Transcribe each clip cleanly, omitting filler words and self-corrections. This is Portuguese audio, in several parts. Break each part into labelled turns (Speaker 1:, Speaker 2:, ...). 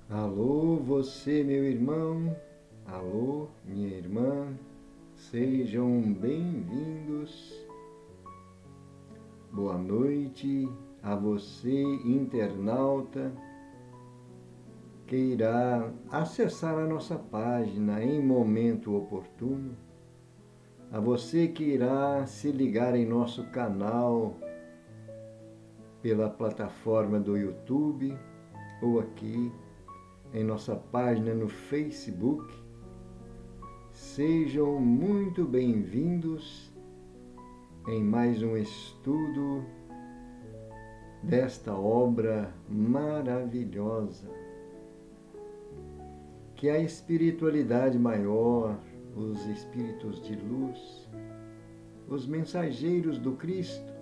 Speaker 1: Alô, você, meu irmão, alô, minha irmã, sejam bem-vindos. Boa noite a você, internauta, que irá acessar a nossa página em momento oportuno, a você que irá se ligar em nosso canal pela plataforma do YouTube ou aqui em nossa página no Facebook. Sejam muito bem-vindos em mais um estudo desta obra maravilhosa que a espiritualidade maior, os espíritos de luz, os mensageiros do Cristo,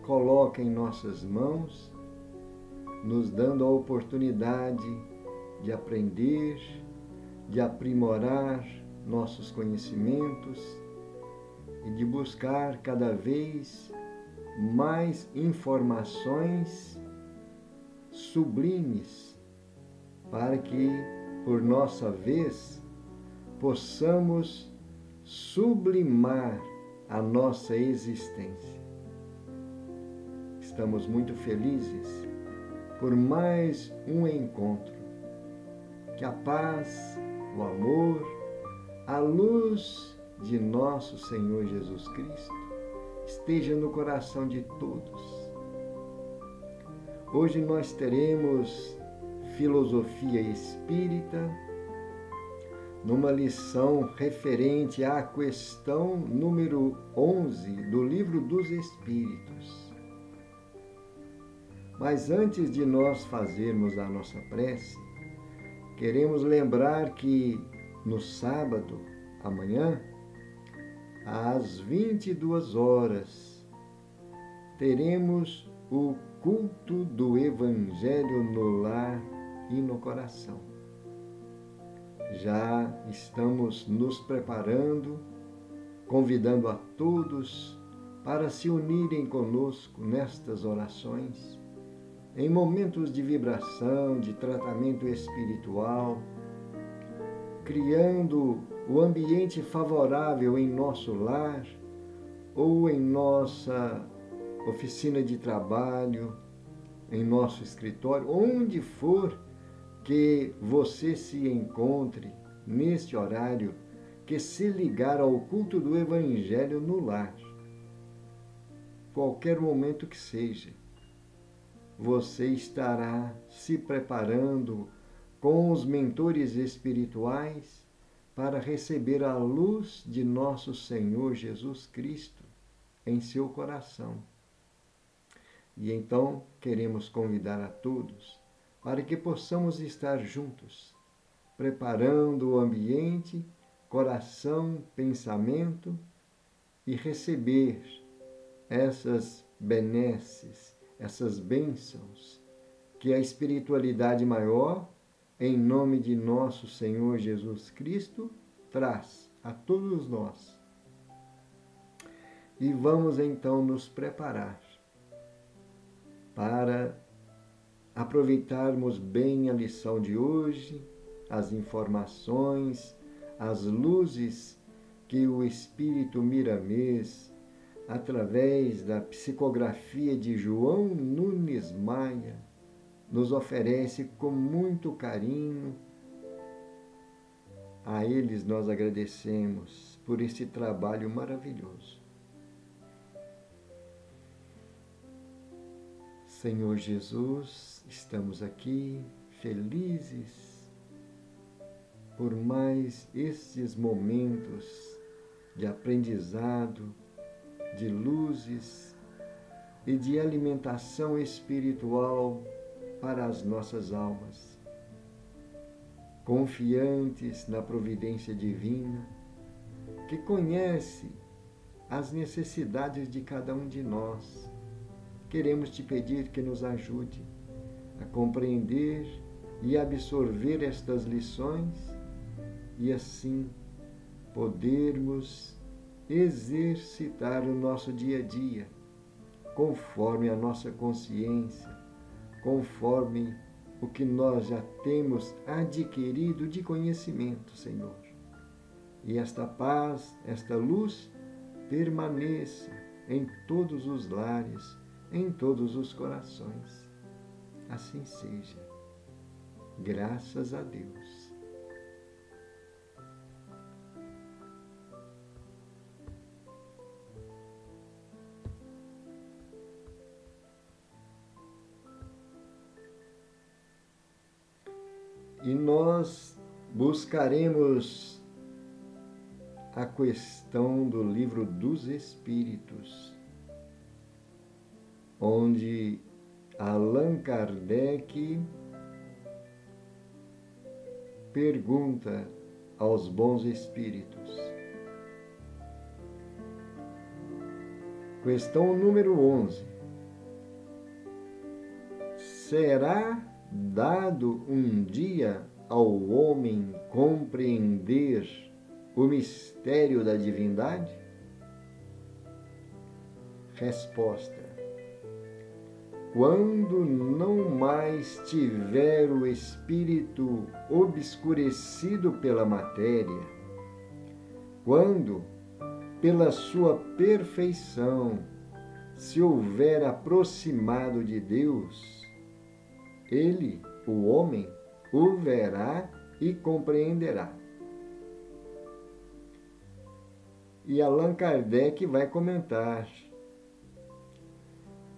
Speaker 1: colocam em nossas mãos, nos dando a oportunidade de aprender, de aprimorar nossos conhecimentos e de buscar cada vez mais informações sublimes para que, por nossa vez, possamos sublimar a nossa existência. estamos muito felizes por mais um encontro. Que a paz, o amor, a luz de nosso Senhor Jesus Cristo esteja no coração de todos. Hoje nós teremos filosofia espírita, numa lição referente à questão número 11 do Livro dos Espíritos. Mas antes de nós fazermos a nossa prece, queremos lembrar que no sábado, amanhã, às 22 horas, teremos o culto do Evangelho no lar e no coração. Já estamos nos preparando, convidando a todos para se unirem conosco nestas orações, em momentos de vibração, de tratamento espiritual, criando o ambiente favorável em nosso lar ou em nossa oficina de trabalho, em nosso escritório, onde for que você se encontre neste horário, que se ligar ao culto do Evangelho no lar. Qualquer momento que seja, você estará se preparando com os mentores espirituais para receber a luz de nosso Senhor Jesus Cristo em seu coração. E então queremos convidar a todos para que possamos estar juntos, preparando o ambiente, coração, pensamento e receber essas benesses, essas bênçãos que a espiritualidade maior, em nome de nosso Senhor Jesus Cristo, traz a todos nós. E vamos então nos preparar para aproveitarmos bem a lição de hoje, as informações, as luzes que o Espírito Miramês, através da psicografia de João Nunes Maia, nos oferece com muito carinho. A eles nós agradecemos por esse trabalho maravilhoso. Senhor Jesus, estamos aqui felizes por mais estes momentos de aprendizado, de luzes e de alimentação espiritual para as nossas almas, confiantes na providência divina, que conhece as necessidades de cada um de nós. Queremos te pedir que nos ajude a compreender e absorver estas lições e assim podermos exercitar o nosso dia a dia conforme a nossa consciência, conforme o que nós já temos adquirido de conhecimento, Senhor. E esta paz, esta luz permaneça em todos os lares, em todos os corações. Assim seja. Graças a Deus. E nós buscaremos a questão do Livro dos Espíritos, onde Allan Kardec pergunta aos bons espíritos. Questão número 11. Será dado um dia ao homem compreender o mistério da divindade? Resposta: quando não mais tiver o espírito obscurecido pela matéria, quando, pela sua perfeição, se houver aproximado de Deus, ele, o homem, o verá e compreenderá. E Allan Kardec vai comentar: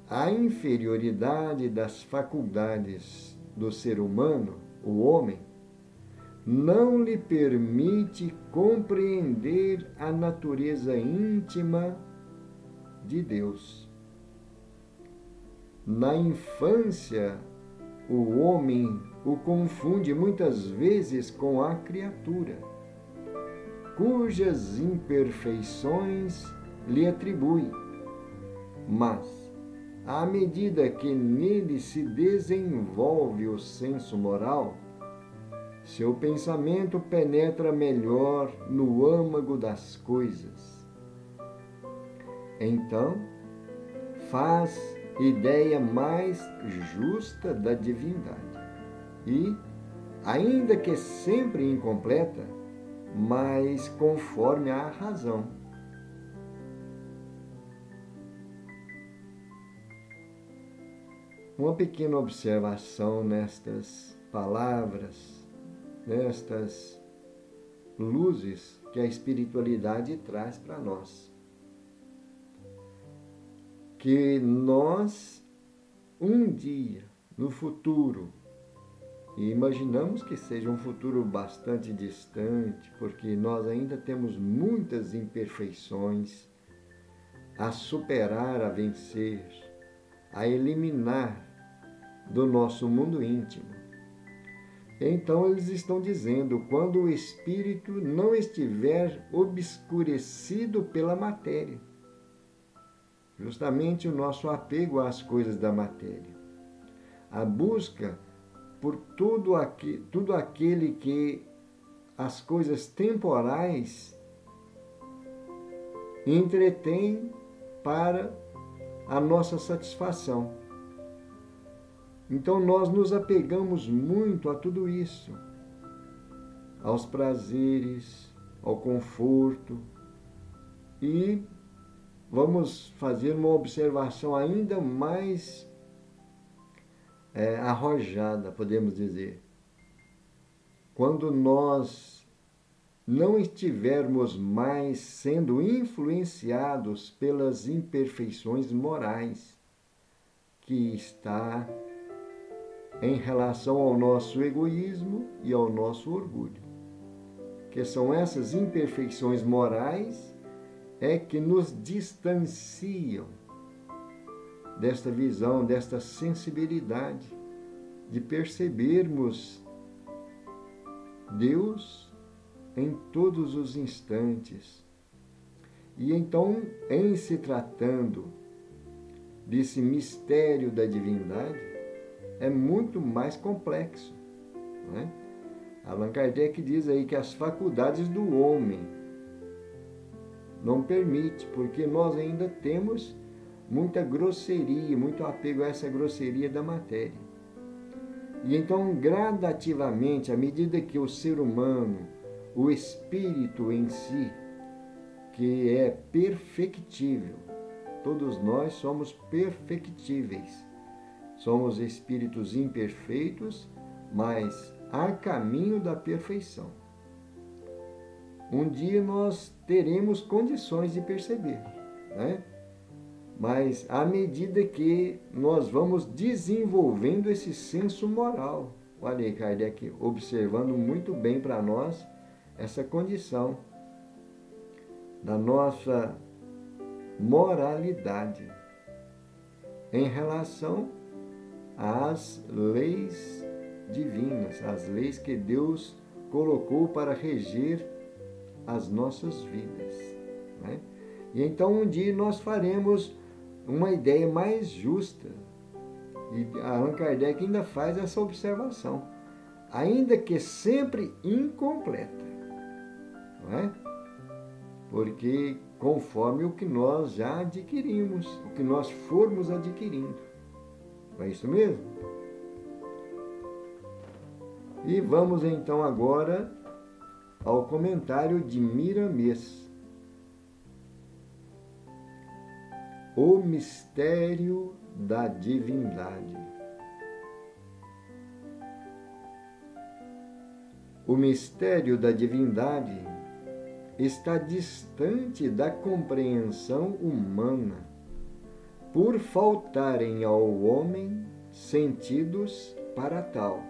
Speaker 1: a inferioridade das faculdades do ser humano, o homem, não lhe permite compreender a natureza íntima de Deus. Na infância, o homem o confunde muitas vezes com a criatura, cujas imperfeições lhe atribui, mas, à medida que nele se desenvolve o senso moral, seu pensamento penetra melhor no âmago das coisas. Então, faz ideia mais justa da divindade e, ainda que sempre incompleta, mas conforme à razão. Uma pequena observação nestas palavras, nestas luzes que a espiritualidade traz para nós. Que nós, um dia, no futuro, e imaginamos que seja um futuro bastante distante, porque nós ainda temos muitas imperfeições a superar, a vencer, a eliminar do nosso mundo íntimo. Então eles estão dizendo, quando o espírito não estiver obscurecido pela matéria, justamente o nosso apego às coisas da matéria, a busca por tudo aquele que as coisas temporais entretêm para a nossa satisfação. Então nós nos apegamos muito a tudo isso, aos prazeres, ao conforto, e vamos fazer uma observação ainda mais arrojada, podemos dizer. Quando nós não estivermos mais sendo influenciados pelas imperfeições morais que está em relação ao nosso egoísmo e ao nosso orgulho, que são essas imperfeições morais que nos distanciam desta visão, desta sensibilidade de percebermos Deus em todos os instantes. E então, em se tratando desse mistério da divindade, é muito mais complexo, não é? Allan Kardec diz aí que as faculdades do homem não permite, porque nós ainda temos muita grosseria, muito apego a essa grosseria da matéria. E então, gradativamente, à medida que o ser humano, o espírito em si, que é perfectível, todos nós somos perfectíveis, somos espíritos imperfeitos, mas a caminho da perfeição. Um dia nós teremos condições de perceber, né? Mas à medida que nós vamos desenvolvendo esse senso moral, olha aí Kardec observando muito bem para nós essa condição da nossa moralidade em relação às leis divinas, as leis que Deus colocou para reger as nossas vidas, né? E então um dia nós faremos uma ideia mais justa. E Allan Kardec ainda faz essa observação, ainda que sempre incompleta, não é? Porque conforme o que nós já adquirimos, o que nós formos adquirindo. Não é isso mesmo? E vamos então agora ao comentário de Miramês. o mistério da divindade. O mistério da divindade está distante da compreensão humana, por faltarem ao homem sentidos para tal.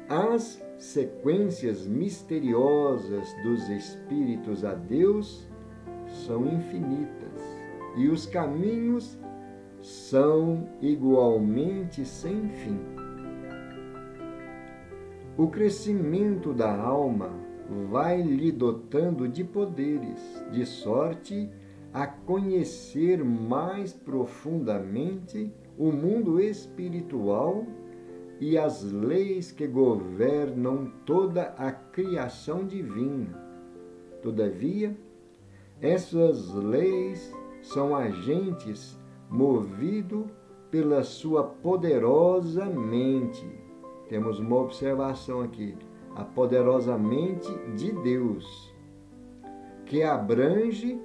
Speaker 1: As sequências misteriosas dos espíritos a Deus são infinitas e os caminhos são igualmente sem fim. O crescimento da alma vai lhe dotando de poderes, de sorte a conhecer mais profundamente o mundo espiritual e as leis que governam toda a criação divina. Todavia, essas leis são agentes movidos pela sua poderosa mente. Temos uma observação aqui, a poderosa mente de Deus, que abrange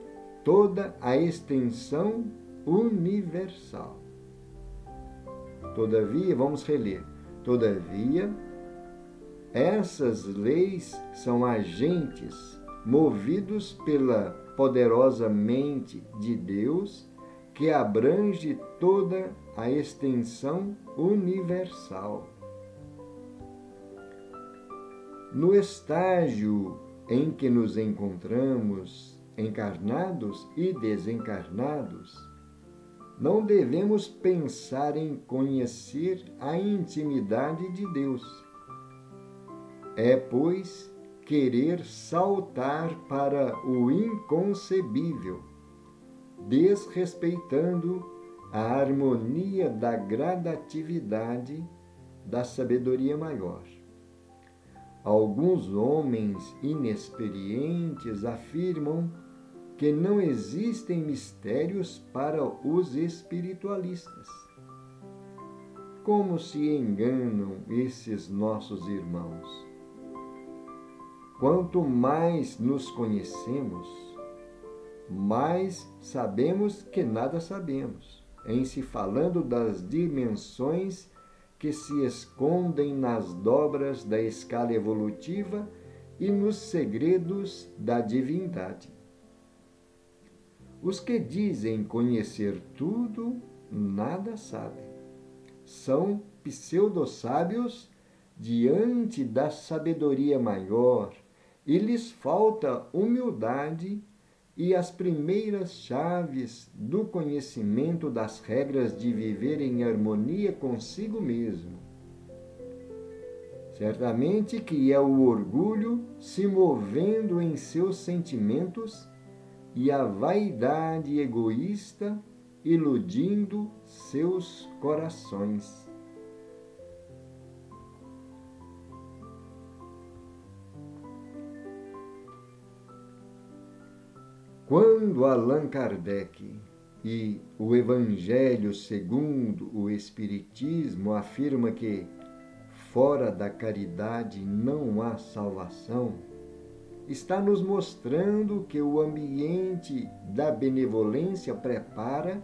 Speaker 1: toda a extensão universal. Todavia, vamos reler. Todavia, essas leis são agentes movidos pela poderosa mente de Deus, que abrange toda a extensão universal. No estágio em que nos encontramos, encarnados e desencarnados, não devemos pensar em conhecer a intimidade de Deus. É, pois, querer saltar para o inconcebível, desrespeitando a harmonia da gradatividade da sabedoria maior. Alguns homens inexperientes afirmam que não existem mistérios para os espiritualistas. Como se enganam esses nossos irmãos? Quanto mais nos conhecemos, mais sabemos que nada sabemos, em se falando das dimensões que se escondem nas dobras da escala evolutiva e nos segredos da divindade. Os que dizem conhecer tudo, nada sabem. São pseudo-sábios diante da sabedoria maior e lhes falta humildade e as primeiras chaves do conhecimento das regras de viver em harmonia consigo mesmo. Certamente que é o orgulho se movendo em seus sentimentos e a vaidade egoísta iludindo seus corações. Quando Allan Kardec e o Evangelho segundo o Espiritismo afirma que fora da caridade não há salvação, está nos mostrando que o ambiente da benevolência prepara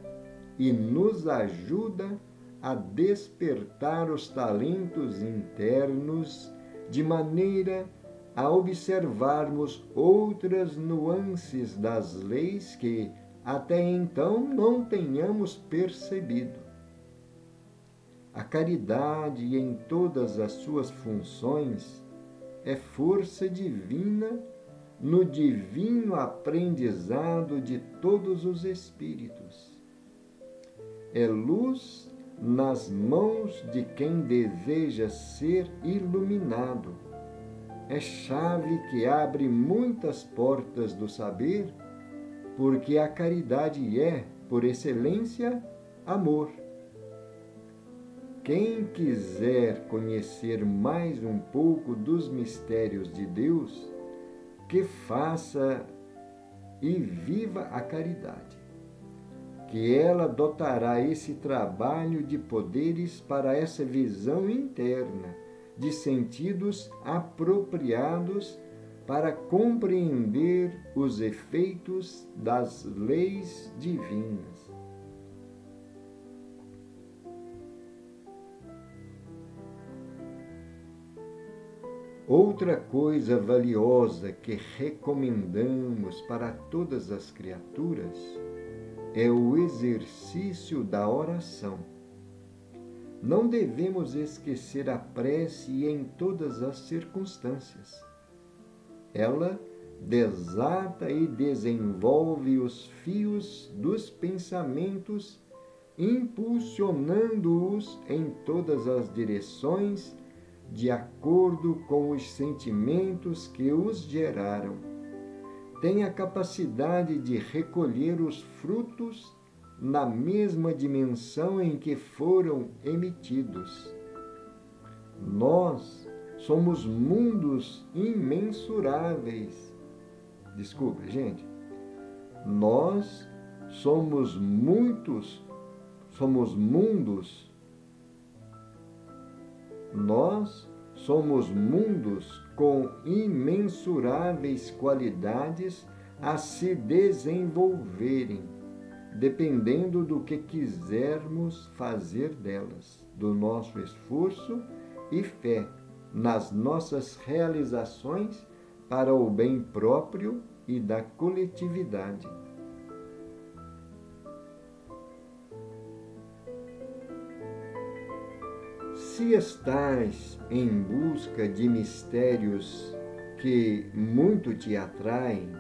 Speaker 1: e nos ajuda a despertar os talentos internos de maneira a observarmos outras nuances das leis que até então não tenhamos percebido. A caridade, em todas as suas funções, é força divina no divino aprendizado de todos os espíritos. É luz nas mãos de quem deseja ser iluminado. É chave que abre muitas portas do saber, porque a caridade é, por excelência, amor. Quem quiser conhecer mais um pouco dos mistérios de Deus, que faça e viva a caridade, que ela dotará esse trabalho de poderes para essa visão interna, de sentidos apropriados para compreender os efeitos das leis divinas. Outra coisa valiosa que recomendamos para todas as criaturas é o exercício da oração. Não devemos esquecer a prece em todas as circunstâncias. Ela desata e desenvolve os fios dos pensamentos, impulsionando-os em todas as direções, de acordo com os sentimentos que os geraram. Tem a capacidade de recolher os frutos na mesma dimensão em que foram emitidos. Nós somos mundos imensuráveis. Desculpa, gente. Nós somos mundos. Nós somos mundos com imensuráveis qualidades a se desenvolverem, dependendo do que quisermos fazer delas, do nosso esforço e fé nas nossas realizações para o bem próprio e da coletividade. Se estás em busca de mistérios que muito te atraem,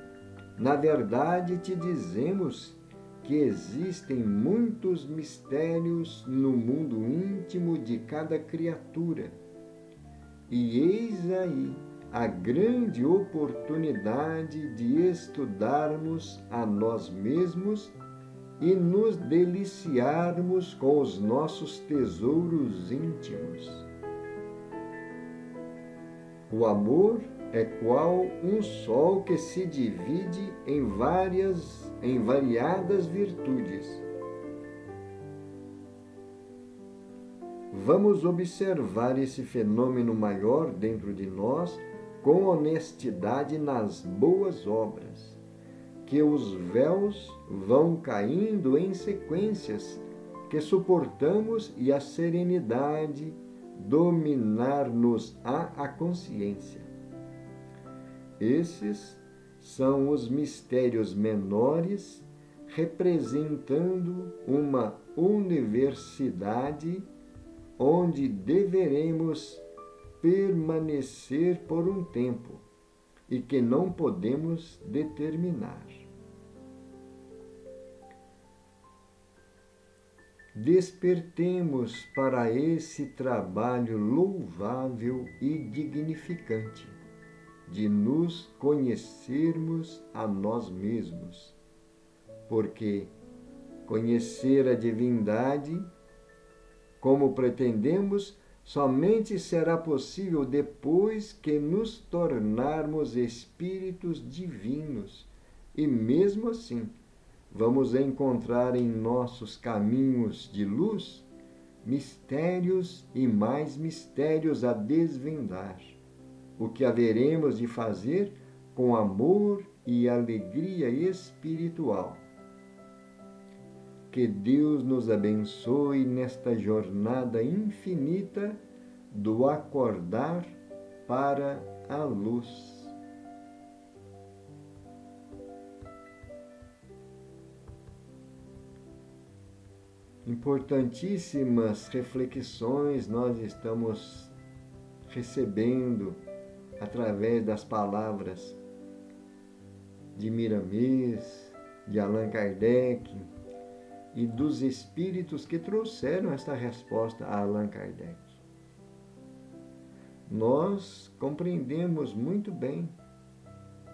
Speaker 1: na verdade te dizemos que existem muitos mistérios no mundo íntimo de cada criatura. E eis aí a grande oportunidade de estudarmos a nós mesmos e nos deliciarmos com os nossos tesouros íntimos. O amor é qual um sol que se divide em variadas virtudes. Vamos observar esse fenômeno maior dentro de nós com honestidade nas boas obras, que os véus vão caindo em sequências que suportamos e a serenidade dominar-nos-á a consciência. Esses são os mistérios menores, representando uma universidade onde deveremos permanecer por um tempo e que não podemos determinar. Despertemos para esse trabalho louvável e dignificante de nos conhecermos a nós mesmos, porque conhecer a divindade, como pretendemos, somente será possível depois que nos tornarmos espíritos divinos, e mesmo assim vamos encontrar em nossos caminhos de luz mistérios e mais mistérios a desvendar, o que haveremos de fazer com amor e alegria espiritual. Que Deus nos abençoe nesta jornada infinita do acordar para a luz. Importantíssimas reflexões nós estamos recebendo através das palavras de Miramês, de Allan Kardec e dos espíritos que trouxeram esta resposta a Allan Kardec. Nós compreendemos muito bem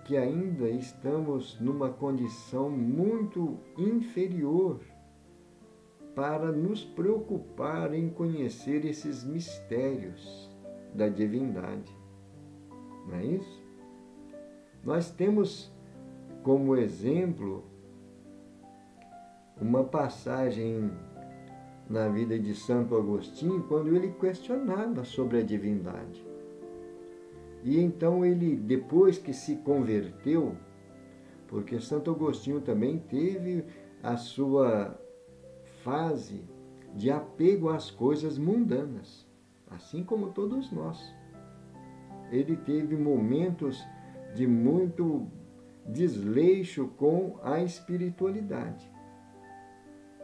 Speaker 1: que ainda estamos numa condição muito inferior para nos preocupar em conhecer esses mistérios da divindade. Não é isso? Nós temos como exemplo uma passagem na vida de Santo Agostinho, quando ele questionava sobre a divindade. E então ele, depois que se converteu, porque Santo Agostinho também teve a sua fase de apego às coisas mundanas, assim como todos nós. Ele teve momentos de muito desleixo com a espiritualidade.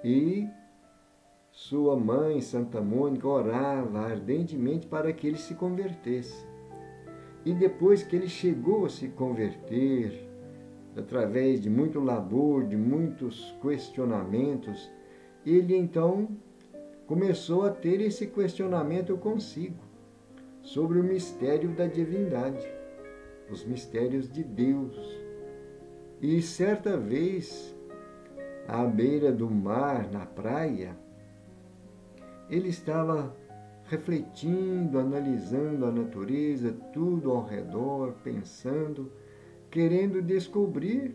Speaker 1: E sua mãe, Santa Mônica, orava ardentemente para que ele se convertesse. E depois que ele chegou a se converter, através de muito labor, de muitos questionamentos, ele então começou a ter esse questionamento consigo sobre o mistério da divindade, os mistérios de Deus. E certa vez, à beira do mar, na praia, ele estava refletindo, analisando a natureza, tudo ao redor, pensando, querendo descobrir,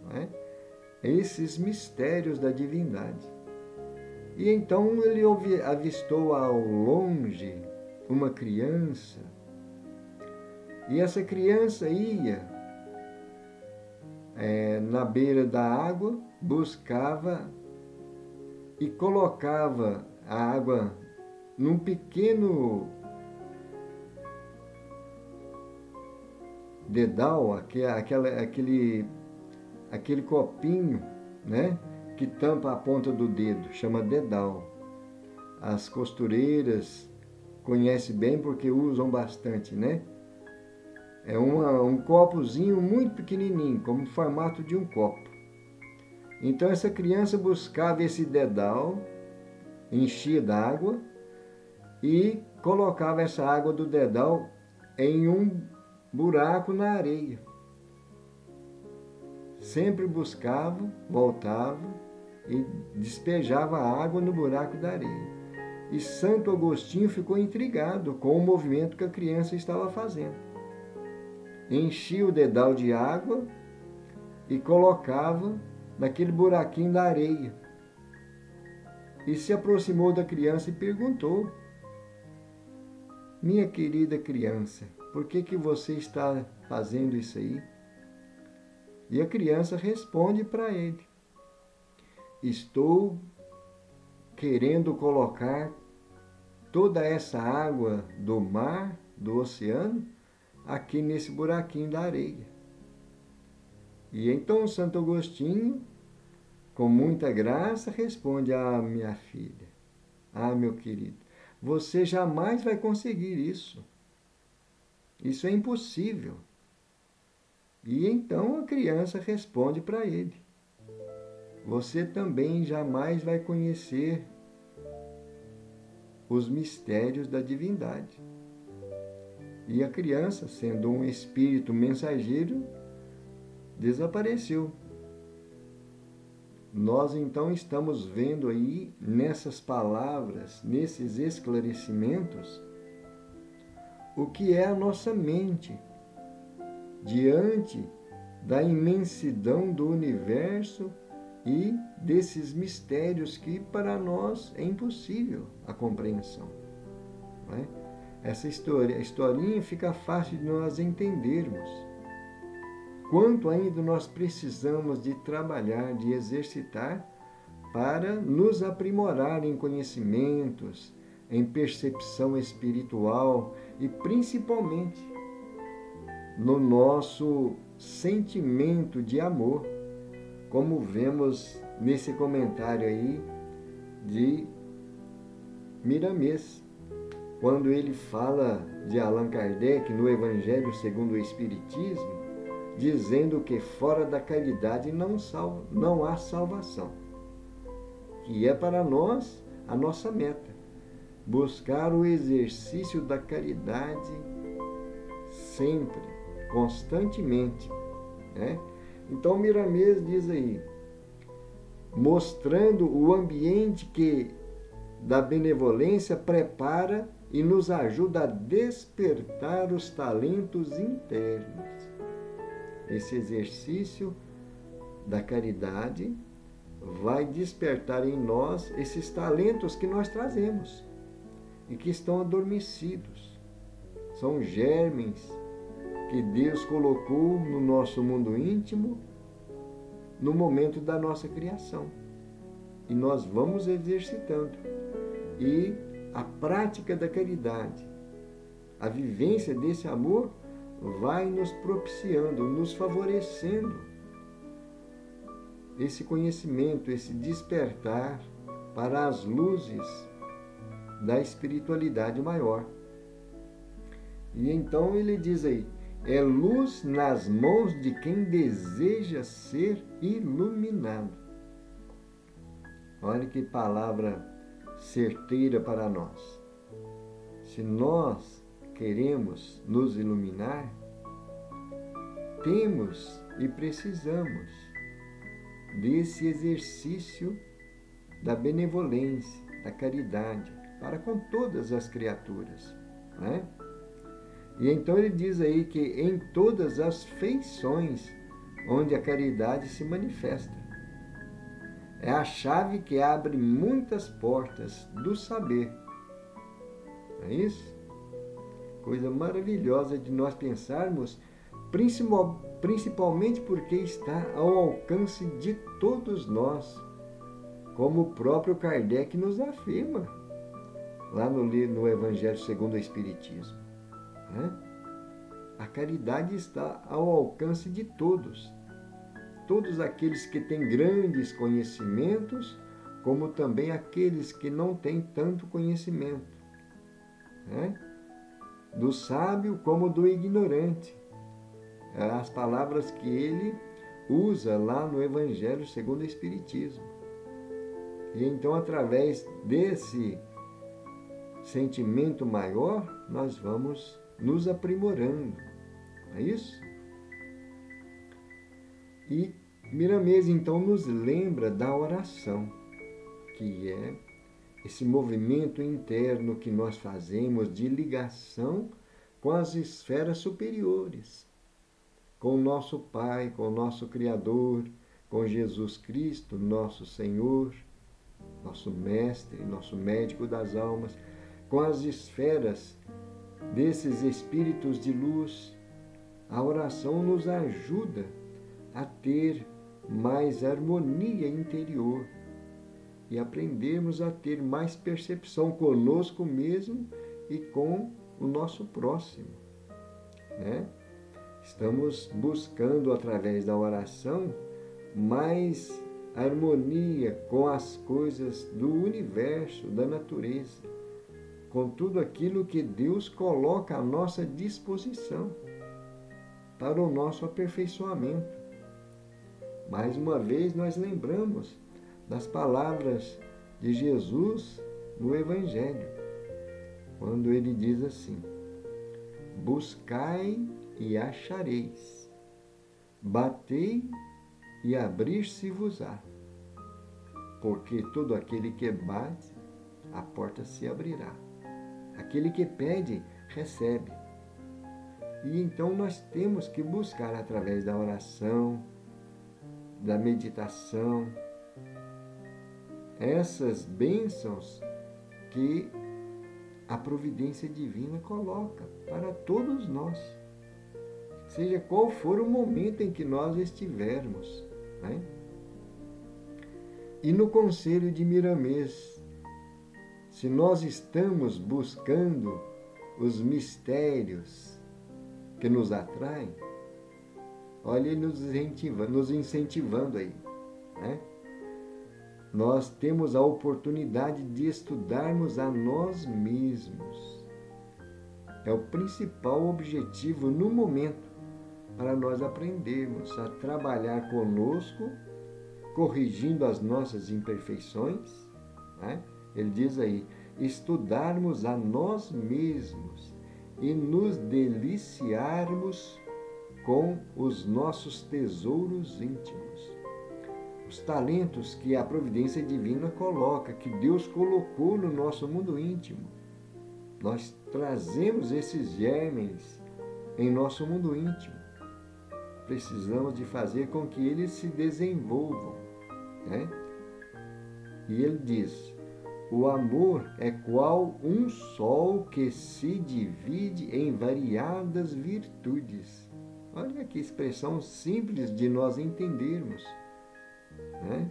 Speaker 1: não é, esses mistérios da divindade. E então ele avistou ao longe uma criança, e essa criança ia na beira da água, buscava e colocava a água num pequeno dedal, aquele copinho, né, que tampa a ponta do dedo, chama dedal. As costureiras conhecem bem porque usam bastante, né? É um copozinho muito pequenininho, como o formato de um copo. Então essa criança buscava esse dedal, enchia d'água e colocava essa água do dedal em um buraco na areia. Sempre buscava, voltava e despejava a água no buraco da areia. E Santo Agostinho ficou intrigado com o movimento que a criança estava fazendo. Enchia o dedal de água e colocava naquele buraquinho da areia. E se aproximou da criança e perguntou: minha querida criança, por que você está fazendo isso aí? E a criança responde para ele: estou querendo colocar toda essa água do mar, do oceano, aqui nesse buraquinho da areia. E então Santo Agostinho, com muita graça, responde: ah, minha filha, ah, meu querido, você jamais vai conseguir isso. Isso é impossível. E então a criança responde para ele: você também jamais vai conhecer os mistérios da divindade. E a criança, sendo um espírito mensageiro, desapareceu. Nós então estamos vendo aí, nessas palavras, nesses esclarecimentos, o que é a nossa mente diante da imensidão do universo e desses mistérios que para nós é impossível a compreensão. Não é? Essa historinha fica fácil de nós entendermos. Quanto ainda nós precisamos de trabalhar, de exercitar para nos aprimorar em conhecimentos, em percepção espiritual e principalmente no nosso sentimento de amor, como vemos nesse comentário aí de Miramês, quando ele fala de Allan Kardec no Evangelho segundo o Espiritismo, dizendo que fora da caridade não há salvação, que é para nós a nossa meta, buscar o exercício da caridade sempre, constantemente, né? Então Miramês diz aí, mostrando o ambiente que da benevolência prepara e nos ajuda a despertar os talentos internos. Esse exercício da caridade vai despertar em nós esses talentos que nós trazemos e que estão adormecidos. são germes que Deus colocou no nosso mundo íntimo no momento da nossa criação. E nós vamos exercitando. E a prática da caridade, a vivência desse amor, vai nos propiciando, nos favorecendo esse conhecimento, esse despertar para as luzes da espiritualidade maior. E então ele diz aí, é luz nas mãos de quem deseja ser iluminado. Olha que palavra certeira para nós. Se nós queremos nos iluminar, temos e precisamos desse exercício da benevolência, da caridade, para com todas as criaturas, né? E então ele diz aí que em todas as feições onde a caridade se manifesta. É a chave que abre muitas portas do saber. Não é isso? Coisa maravilhosa de nós pensarmos, principalmente porque está ao alcance de todos nós, como o próprio Kardec nos afirma, lá no Evangelho segundo o Espiritismo. Né? A caridade está ao alcance de todos. Todos aqueles que têm grandes conhecimentos, como também aqueles que não têm tanto conhecimento. Né? Do sábio como do ignorante. As palavras que ele usa lá no Evangelho segundo o Espiritismo. E então, através desse sentimento maior, nós vamos nos aprimorando. É isso? E Miramês, então, nos lembra da oração, que é esse movimento interno que nós fazemos de ligação com as esferas superiores, com o nosso Pai, com o nosso Criador, com Jesus Cristo, nosso Senhor, nosso Mestre, nosso médico das almas, com as esferas desses espíritos de luz. A oração nos ajuda a ter mais harmonia interior e aprendermos a ter mais percepção conosco mesmo e com o nosso próximo, né? Estamos buscando, através da oração, mais harmonia com as coisas do universo, da natureza, com tudo aquilo que Deus coloca à nossa disposição para o nosso aperfeiçoamento. Mais uma vez, nós lembramos das palavras de Jesus no Evangelho, quando ele diz assim: buscai e achareis, batei e abrir-se-vos-á, porque todo aquele que bate, a porta se abrirá. Aquele que pede, recebe. E então nós temos que buscar através da oração, da meditação, essas bênçãos que a providência divina coloca para todos nós, seja qual for o momento em que nós estivermos, né? E no Conselho de Miramês, se nós estamos buscando os mistérios que nos atraem, olha ele nos incentivando aí, né? Nós temos a oportunidade de estudarmos a nós mesmos. É o principal objetivo no momento para nós aprendermos a trabalhar conosco, corrigindo as nossas imperfeições, né? Ele diz aí, estudarmos a nós mesmos e nos deliciarmos com os nossos tesouros íntimos. Os talentos que a providência divina coloca, que Deus colocou no nosso mundo íntimo. Nós trazemos esses germes em nosso mundo íntimo. Precisamos de fazer com que eles se desenvolvam, né? E ele diz, o amor é qual um sol que se divide em variadas virtudes. Olha que expressão simples de nós entendermos, né?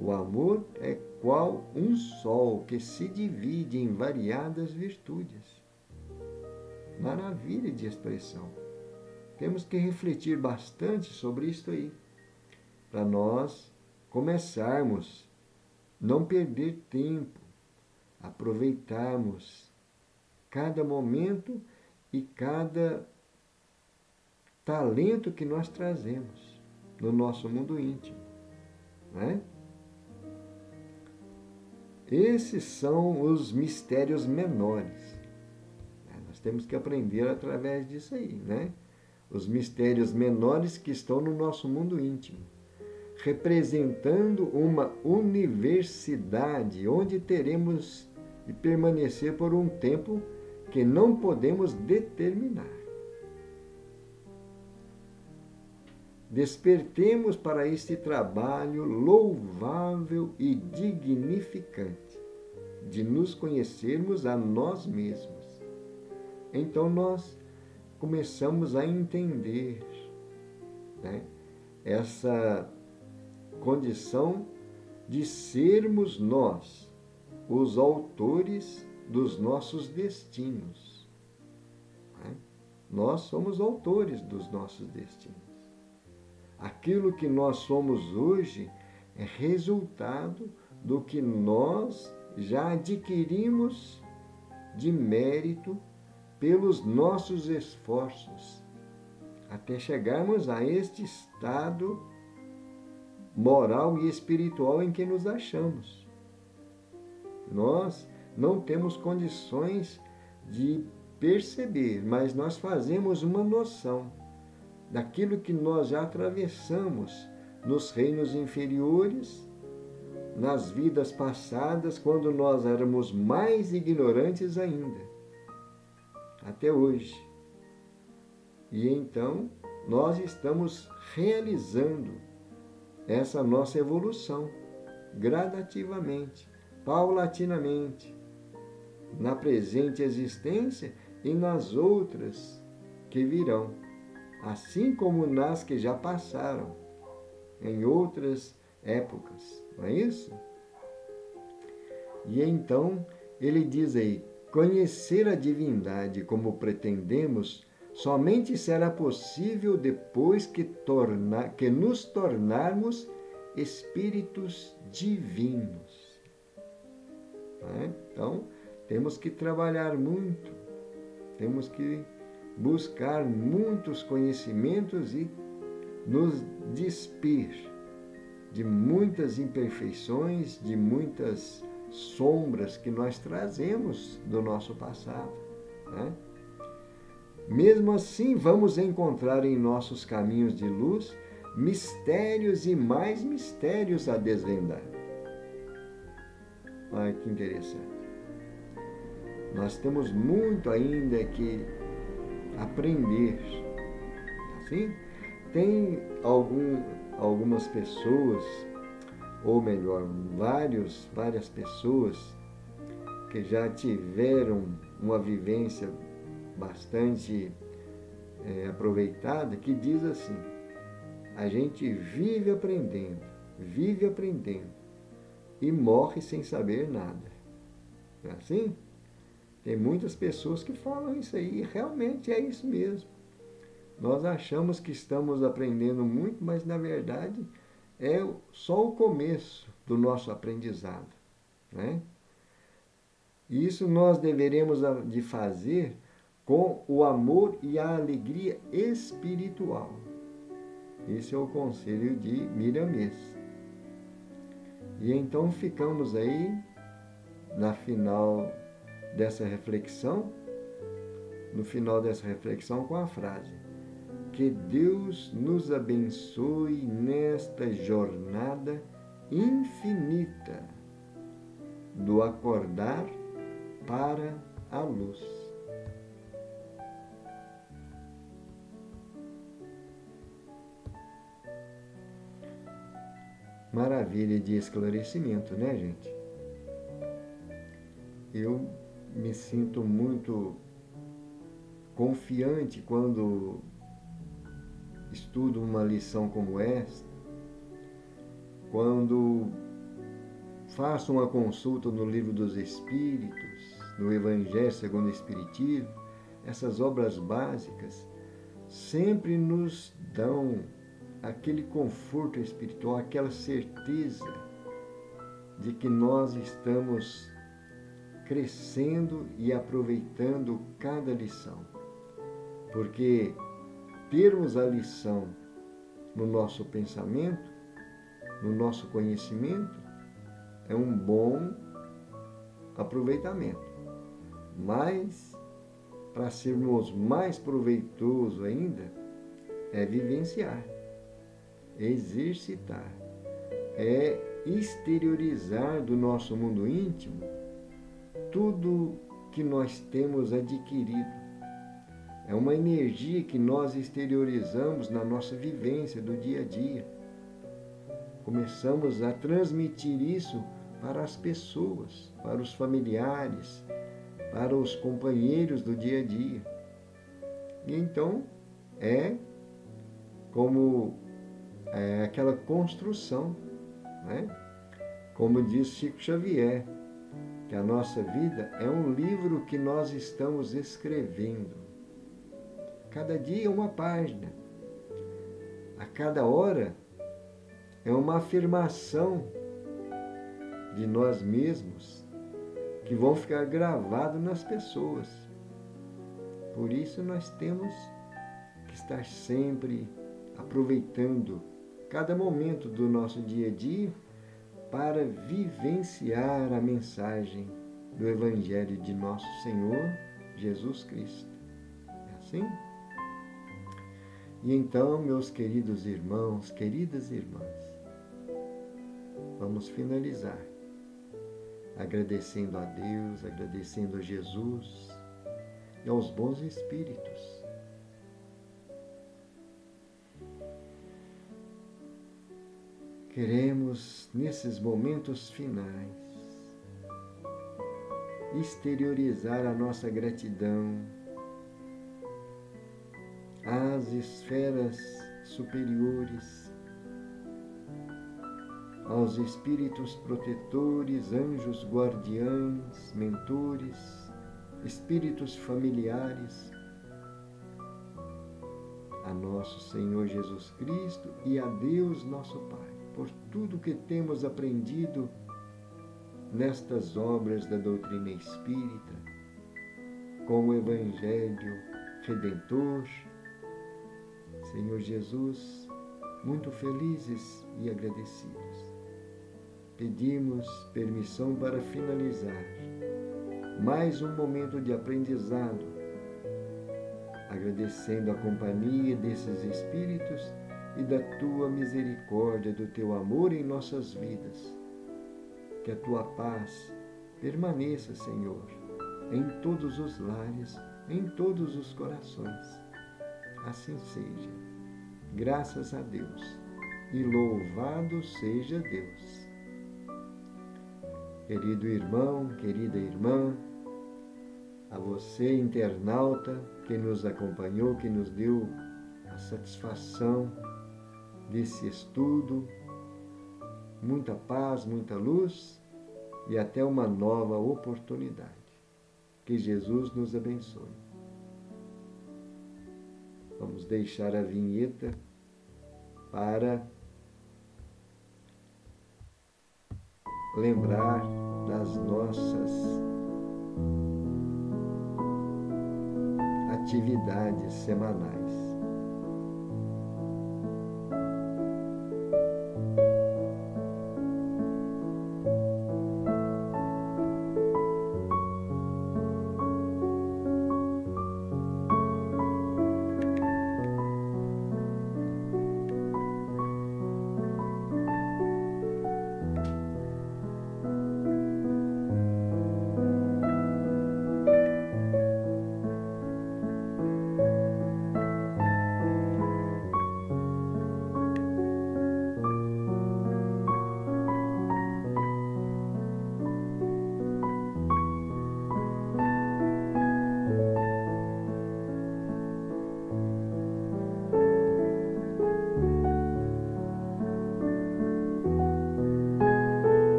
Speaker 1: O amor é qual um sol que se divide em variadas virtudes. Maravilha de expressão. Temos que refletir bastante sobre isso aí, para nós começarmos a não perder tempo, aproveitarmos cada momento e cada talento que nós trazemos no nosso mundo íntimo, né? Esses são os mistérios menores. Nós temos que aprender através disso aí, né? Os mistérios menores que estão no nosso mundo íntimo, representando uma universidade onde teremos de permanecer por um tempo que não podemos determinar. Despertemos para este trabalho louvável e dignificante de nos conhecermos a nós mesmos. Então nós começamos a entender, né, essa condição de sermos nós os autores dos nossos destinos, né? Nós somos autores dos nossos destinos. Aquilo que nós somos hoje é resultado do que nós já adquirimos de mérito pelos nossos esforços, até chegarmos a este estado moral e espiritual em que nos achamos. Nós não temos condições de perceber, mas nós fazemos uma noção daquilo que nós já atravessamos nos reinos inferiores, nas vidas passadas, quando nós éramos mais ignorantes ainda, até hoje. E então, nós estamos realizando essa nossa evolução, gradativamente, paulatinamente, na presente existência e nas outras que virão, assim como nas que já passaram, em outras épocas, não é isso? E então, ele diz aí, conhecer a divindade como pretendemos somente será possível depois que nos tornarmos espíritos divinos. Então, temos que trabalhar muito, temos que buscar muitos conhecimentos e nos despir de muitas imperfeições, de muitas sombras que nós trazemos do nosso passado, né? Mesmo assim, vamos encontrar em nossos caminhos de luz mistérios e mais mistérios a desvendar. Olha que interessante. Nós temos muito ainda que aprender. Assim, tem algumas pessoas, ou melhor, várias pessoas que já tiveram uma vivência bastante aproveitada, que diz assim: a gente vive aprendendo e morre sem saber nada. Não é assim? Tem muitas pessoas que falam isso aí, e realmente é isso mesmo. Nós achamos que estamos aprendendo muito, mas na verdade é só o começo do nosso aprendizado, né? E isso nós deveremos de fazer com o amor e a alegria espiritual. Esse é o conselho de Miramês. E então ficamos aí no final dessa reflexão com a frase: que Deus nos abençoe nesta jornada infinita do acordar para a luz. Maravilha de esclarecimento, né, gente? eu me sinto muito confiante quando estudo uma lição como esta, quando faço uma consulta no Livro dos Espíritos, no Evangelho segundo o Espiritismo. Essas obras básicas sempre nos dão aquele conforto espiritual, aquela certeza de que nós estamos crescendo e aproveitando cada lição. Porque termos a lição no nosso pensamento, no nosso conhecimento, é um bom aproveitamento. Mas, para sermos mais proveitosos ainda, é vivenciar, é exercitar, é exteriorizar do nosso mundo íntimo tudo que nós temos adquirido. É uma energia que nós exteriorizamos na nossa vivência do dia a dia. Começamos a transmitir isso para as pessoas, para os familiares, para os companheiros do dia a dia. E então é como aquela construção, né? Como diz Chico Xavier, que a nossa vida é um livro que nós estamos escrevendo. Cada dia é uma página. A cada hora é uma afirmação de nós mesmos que vão ficar gravados nas pessoas. Por isso nós temos que estar sempre aproveitando cada momento do nosso dia a dia para vivenciar a mensagem do Evangelho de nosso Senhor Jesus Cristo. É assim? E então, meus queridos irmãos, queridas irmãs, vamos finalizar agradecendo a Deus, agradecendo a Jesus e aos bons espíritos. Queremos, nesses momentos finais, exteriorizar a nossa gratidão às esferas superiores, aos espíritos protetores, anjos guardiães, mentores, espíritos familiares, a nosso Senhor Jesus Cristo e a Deus nosso Pai, por tudo que temos aprendido nestas obras da doutrina espírita, com o Evangelho Redentor. Senhor Jesus, muito felizes e agradecidos, pedimos permissão para finalizar mais um momento de aprendizado, agradecendo a companhia desses espíritos e da Tua misericórdia, do Teu amor em nossas vidas. Que a Tua paz permaneça, Senhor, em todos os lares, em todos os corações. Assim seja. Graças a Deus e louvado seja Deus. Querido irmão, querida irmã, a você, internauta, que nos acompanhou, que nos deu a satisfação desse estudo, muita paz, muita luz e até uma nova oportunidade. Que Jesus nos abençoe. Vamos deixar a vinheta para lembrar das nossas atividades semanais.